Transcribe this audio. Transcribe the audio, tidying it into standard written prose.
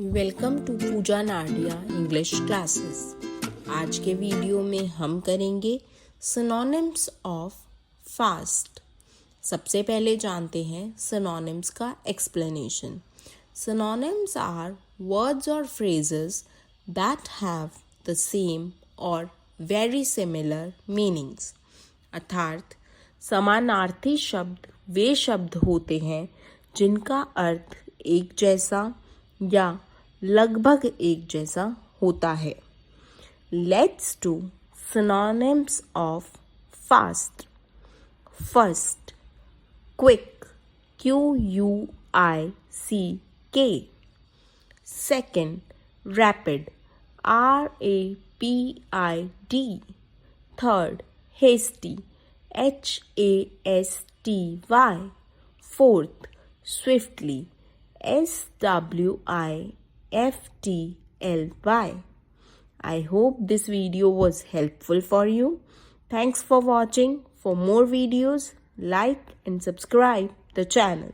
Welcome to Pooja Nadia English classes. आज के video में हम करेंगे सिनोनिम्स ऑफ फास्ट। सबसे पहले जानते हैं सिनोनिम्स का एक्सप्लेनेशन। सिनोनिम्स आर वर्ड्स और phrases that have the same और वेरी सिमिलर मीनिंग्स। अर्थात समानार्थी शब्द वे शब्द होते हैं जिनका अर्थ एक जैसा या लगभग एक जैसा होता है। Let's do synonyms of fast. First, quick, QUICK। Second, rapid, RAPID। Third, hasty, HASTY। Fourth, swiftly, SWIFTLY। I hope this video was helpful for you. Thanks for watching. For more videos, like and subscribe the channel.